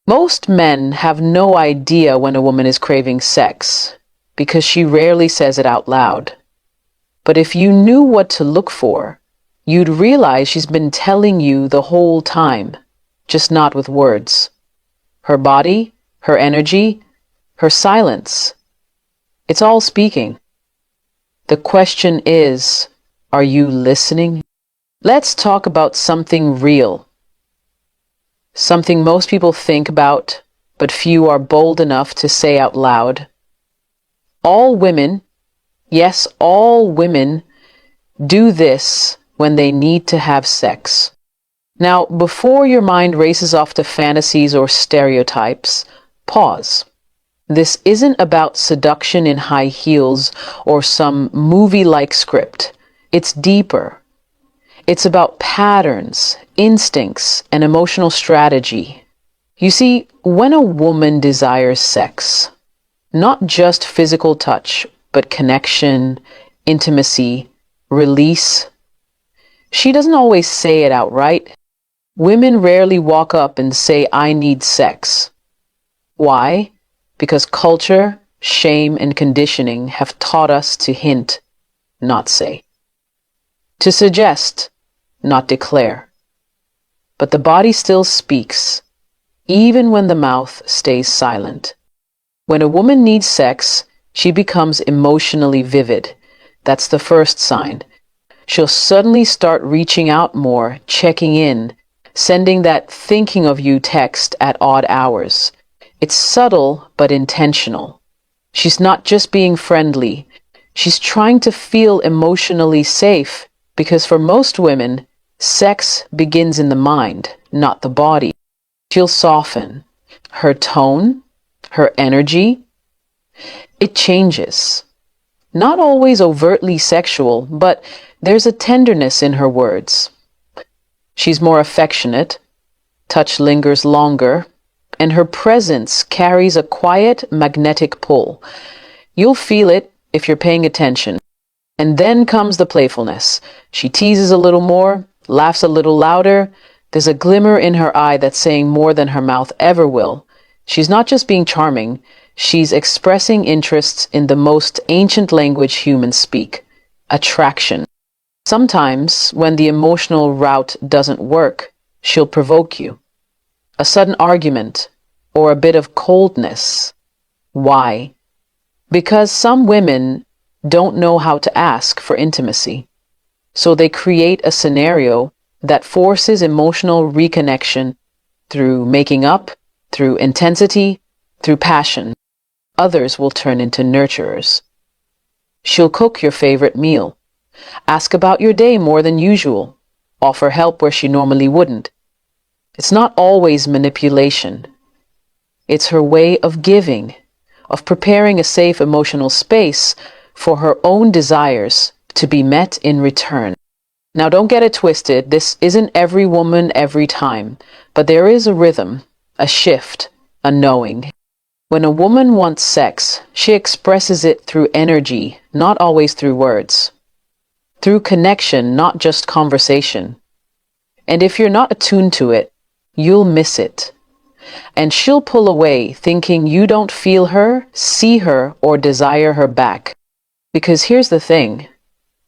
Most men have no idea when a woman is craving sex because she rarely says it out loud. But if you knew what to look for, you'd realize she's been telling you the whole time, just not with words. Her body, her energy, her silence. It's all speaking. The question is, are you listening? Let's talk about something real. Something most people think about, but few are bold enough to say out loud. All women, yes, all women, do this when they need to have sex. Now, before your mind races off to fantasies or stereotypes, pause. This isn't about seduction in high heels or some movie-like script. It's deeper. It's about patterns, instincts, and emotional strategy. You see, when a woman desires sex, not just physical touch, but connection, intimacy, release, she doesn't always say it outright. Women rarely walk up and say, "I need sex." Why? Because culture, shame, and conditioning have taught us to hint, not say. To suggest, not declare. But the body still speaks, even when the mouth stays silent. When a woman needs sex, she becomes emotionally vivid. That's the first sign. She'll suddenly start reaching out more, checking in, sending that thinking of you text at odd hours. It's subtle but intentional. She's not just being friendly. She's trying to feel emotionally safe because for most women, sex begins in the mind, not the body. She'll soften. Her tone, her energy, it changes. Not always overtly sexual, but there's a tenderness in her words. She's more affectionate, touch lingers longer, and her presence carries a quiet magnetic pull. You'll feel it if you're paying attention. And then comes the playfulness. She teases a little more, laughs a little louder. There's a glimmer in her eye that's saying more than her mouth ever will. She's not just being charming, she's expressing interests in the most ancient language humans speak, attraction. Sometimes, when the emotional route doesn't work, she'll provoke you. A sudden argument, or a bit of coldness. Why? Because some women don't know how to ask for intimacy. So they create a scenario that forces emotional reconnection through making up, through intensity, through passion. Others will turn into nurturers. She'll cook your favorite meal. Ask about your day more than usual. Offer help where she normally wouldn't. It's not always manipulation. It's her way of giving, of preparing a safe emotional space for her own desires to be met in return. Now don't get it twisted. This isn't every woman every time, but there is a rhythm, a shift, a knowing. When a woman wants sex, she expresses it through energy, not always through words. Through connection, not just conversation. And if you're not attuned to it, you'll miss it. And she'll pull away thinking you don't feel her, see her, or desire her back. Because here's the thing.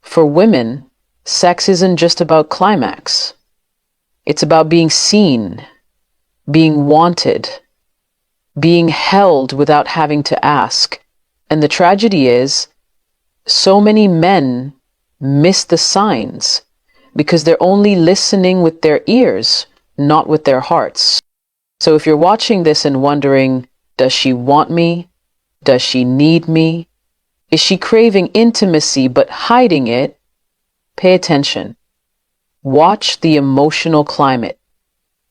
For women, sex isn't just about climax. It's about being seen, being wanted, being held without having to ask. And the tragedy is, so many men miss the signs because they're only listening with their ears, not with their hearts. So if you're watching this and wondering, does she want me? Does she need me? Is she craving intimacy but hiding it? Pay attention. Watch the emotional climate.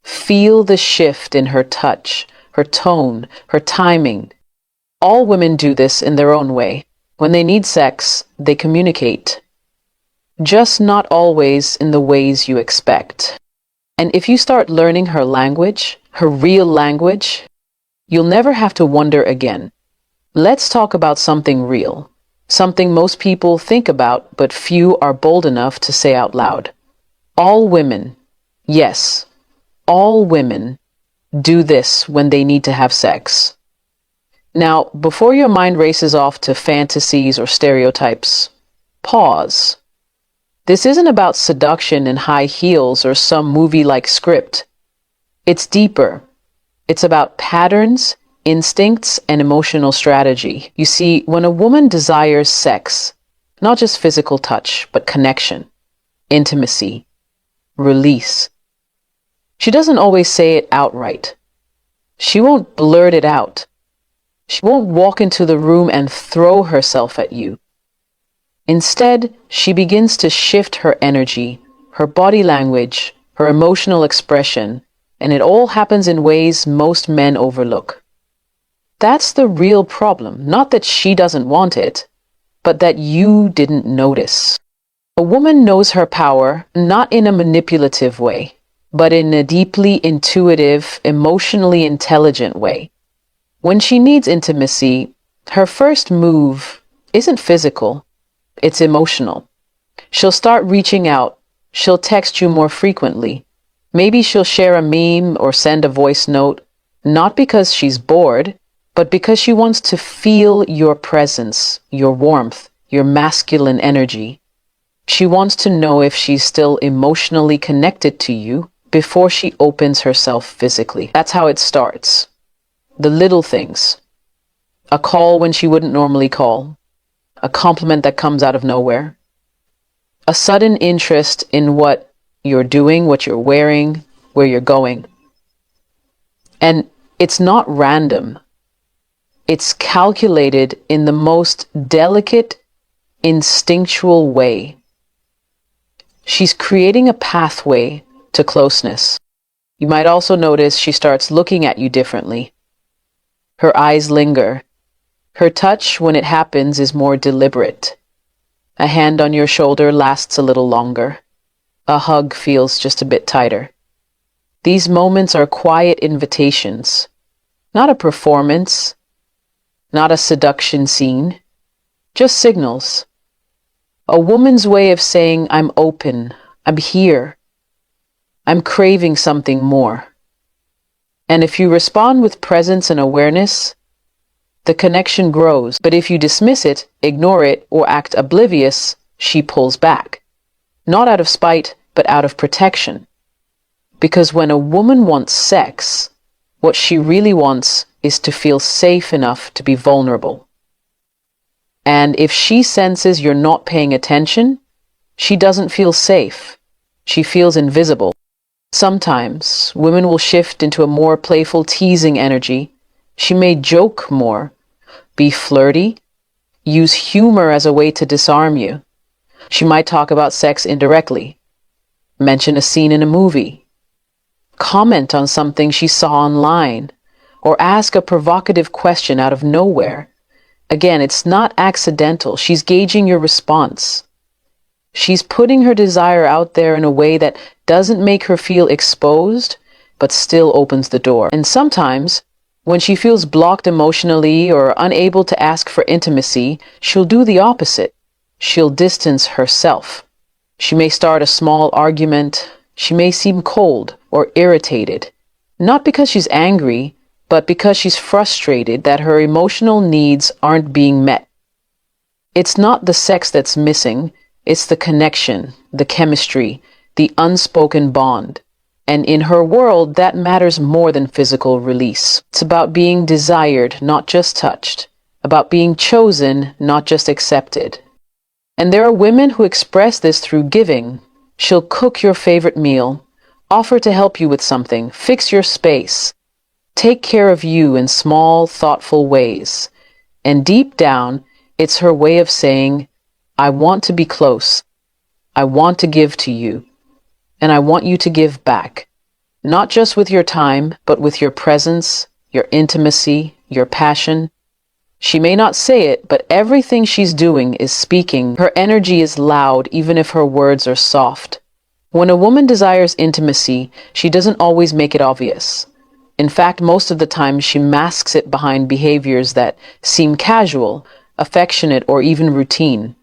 Feel the shift in her touch, her tone, her timing. All women do this in their own way. When they need sex, they communicate. Just not always in the ways you expect. And if you start learning her language, her real language, you'll never have to wonder again. Let's talk about something real. Something most people think about, but few are bold enough to say out loud. All women, yes, all women do this when they need to have sex. Now, before your mind races off to fantasies or stereotypes, pause. This isn't about seduction in high heels or some movie-like script. It's deeper. It's about patterns, instincts, and emotional strategy. You see, when a woman desires sex, not just physical touch, but connection, intimacy, release, she doesn't always say it outright. She won't blurt it out. She won't walk into the room and throw herself at you. Instead, she begins to shift her energy, her body language, her emotional expression, and it all happens in ways most men overlook. That's the real problem, not that she doesn't want it, but that you didn't notice. A woman knows her power not in a manipulative way, but in a deeply intuitive, emotionally intelligent way. When she needs intimacy, her first move isn't physical, it's emotional. She'll start reaching out. She'll text you more frequently. Maybe she'll share a meme or send a voice note, not because she's bored, but because she wants to feel your presence, your warmth, your masculine energy. She wants to know if she's still emotionally connected to you before she opens herself physically. That's how it starts. The little things. A call when she wouldn't normally call. A compliment that comes out of nowhere. A sudden interest in what you're doing, what you're wearing, where you're going. And it's not random. It's calculated in the most delicate, instinctual way. She's creating a pathway to closeness. You might also notice she starts looking at you differently. Her eyes linger. Her touch, when it happens, is more deliberate. A hand on your shoulder lasts a little longer. A hug feels just a bit tighter. These moments are quiet invitations, not a performance, not a seduction scene, just signals. A woman's way of saying, I'm open, I'm here, I'm craving something more. And if you respond with presence and awareness, the connection grows. But if you dismiss it, ignore it, or act oblivious, she pulls back. Not out of spite, but out of protection. Because when a woman wants sex, what she really wants is to feel safe enough to be vulnerable. And if she senses you're not paying attention, she doesn't feel safe. She feels invisible. Sometimes women will shift into a more playful, teasing energy. She may joke more, be flirty, use humor as a way to disarm you. She might talk about sex indirectly, mention a scene in a movie, comment on something she saw online, or ask a provocative question out of nowhere. Again, it's not accidental. She's gauging your response. She's putting her desire out there in a way that doesn't make her feel exposed, but still opens the door. And sometimes, when she feels blocked emotionally or unable to ask for intimacy, she'll do the opposite. She'll distance herself. She may start a small argument. She may seem cold or irritated, not because she's angry, but because she's frustrated that her emotional needs aren't being met. It's not the sex that's missing, it's the connection, the chemistry, the unspoken bond. And in her world, that matters more than physical release. It's about being desired, not just touched, about being chosen, not just accepted. And there are women who express this through giving. She'll cook your favorite meal, offer to help you with something, fix your space, take care of you in small, thoughtful ways. And deep down, it's her way of saying, I want to be close. I want to give to you. And I want you to give back. Not just with your time, but with your presence, your intimacy, your passion. She may not say it, but everything she's doing is speaking. Her energy is loud, even if her words are soft. When a woman desires intimacy, she doesn't always make it obvious. In fact, most of the time she masks it behind behaviors that seem casual, affectionate, or even routine.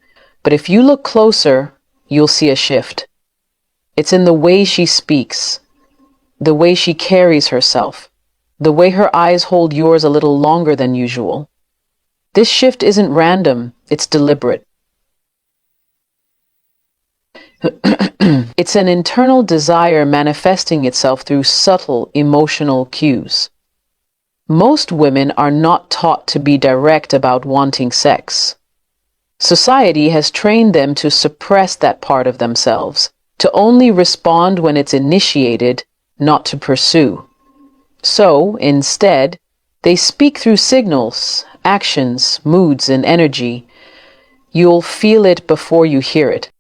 But if you look closer, you'll see a shift. It's in the way she speaks, the way she carries herself, the way her eyes hold yours a little longer than usual. This shift isn't random, it's deliberate. It's an internal desire manifesting itself through subtle emotional cues. Most women are not taught to be direct about wanting sex. Society has trained them to suppress that part of themselves, to only respond when it's initiated, not to pursue. So, instead, they speak through signals, actions, moods, and energy. You'll feel it before you hear it.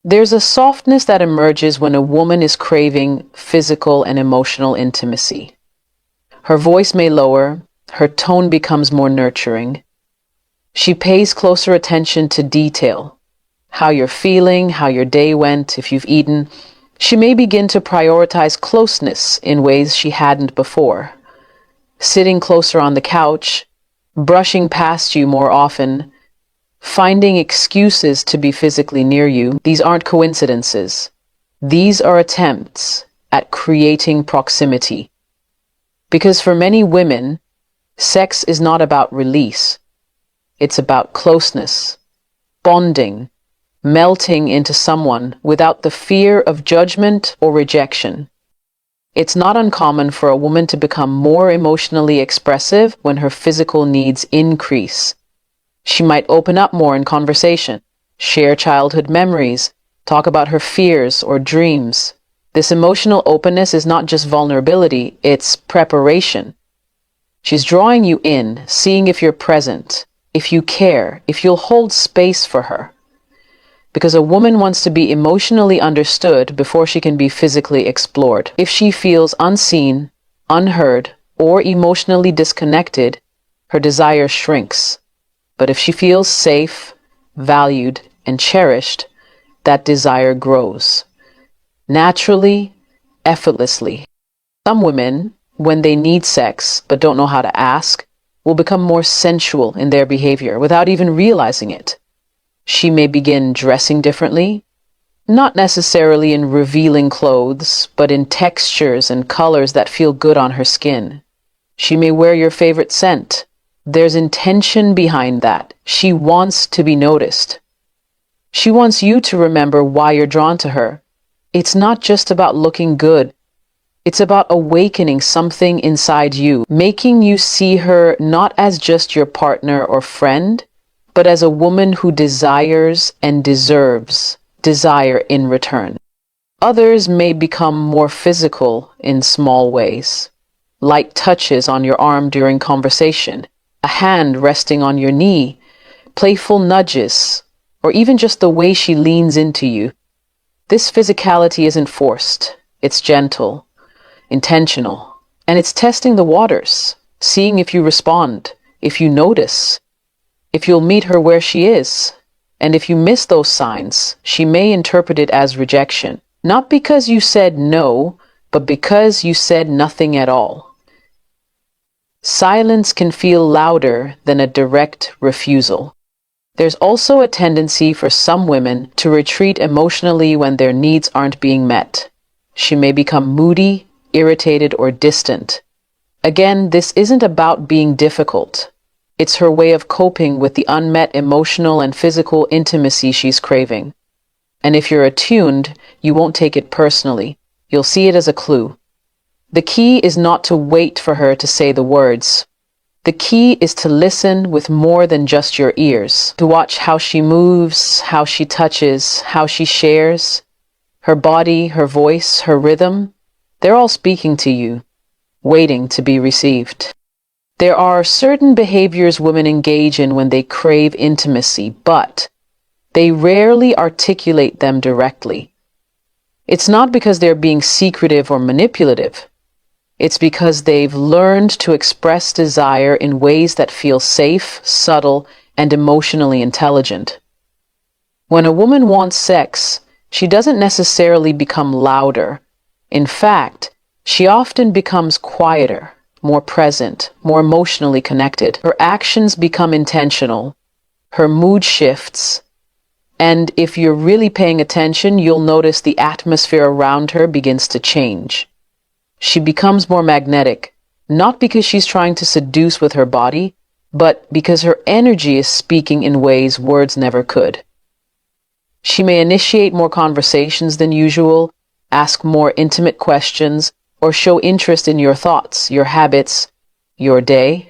There's a softness that emerges when a woman is craving physical and emotional intimacy. Her voice may lower, her tone becomes more nurturing. She pays closer attention to detail, how you're feeling, how your day went, if you've eaten. She may begin to prioritize closeness in ways she hadn't before. Sitting closer on the couch, brushing past you more often, finding excuses to be physically near you. These aren't coincidences. These are attempts at creating proximity. Because for many women, sex is not about release. It's about closeness, bonding, melting into someone without the fear of judgment or rejection. It's not uncommon for a woman to become more emotionally expressive when her physical needs increase. She might open up more in conversation, share childhood memories, talk about her fears or dreams. This emotional openness is not just vulnerability, it's preparation. She's drawing you in, seeing if you're present, if you care, if you'll hold space for her. Because a woman wants to be emotionally understood before she can be physically explored. If she feels unseen, unheard, or emotionally disconnected, her desire shrinks. But if she feels safe, valued, and cherished, that desire grows. Naturally, effortlessly. Some women, when they need sex but don't know how to ask, will become more sensual in their behavior without even realizing it. She may begin dressing differently, not necessarily in revealing clothes, but in textures and colors that feel good on her skin. She may wear your favorite scent. There's intention behind that. She wants to be noticed. She wants you to remember why you're drawn to her. It's not just about looking good. It's about awakening something inside you, making you see her not as just your partner or friend, but as a woman who desires and deserves desire in return. Others may become more physical in small ways. Light touches on your arm during conversation, a hand resting on your knee, playful nudges, or even just the way she leans into you. This physicality isn't forced. It's gentle, intentional, and it's testing the waters, seeing if you respond, if you notice, if you'll meet her where she is. And if you miss those signs, she may interpret it as rejection, not because you said no, but because you said nothing at all. Silence can feel louder than a direct refusal. There's also a tendency for some women to retreat emotionally when their needs aren't being met. She may become moody, irritated, or distant. Again, this isn't about being difficult. It's her way of coping with the unmet emotional and physical intimacy she's craving. And if you're attuned, you won't take it personally. You'll see it as a clue. The key is not to wait for her to say the words. The key is to listen with more than just your ears, to watch how she moves, how she touches, how she shares. Her body, her voice, her rhythm, they're all speaking to you, waiting to be received. There are certain behaviors women engage in when they crave intimacy, but they rarely articulate them directly. It's not because they're being secretive or manipulative. It's because they've learned to express desire in ways that feel safe, subtle, and emotionally intelligent. When a woman wants sex, she doesn't necessarily become louder. In fact, she often becomes quieter, more present, more emotionally connected. Her actions become intentional. Her mood shifts. And if you're really paying attention, you'll notice the atmosphere around her begins to change. She becomes more magnetic, not because she's trying to seduce with her body, but because her energy is speaking in ways words never could. She may initiate more conversations than usual, ask more intimate questions, or show interest in your thoughts, your habits, your day.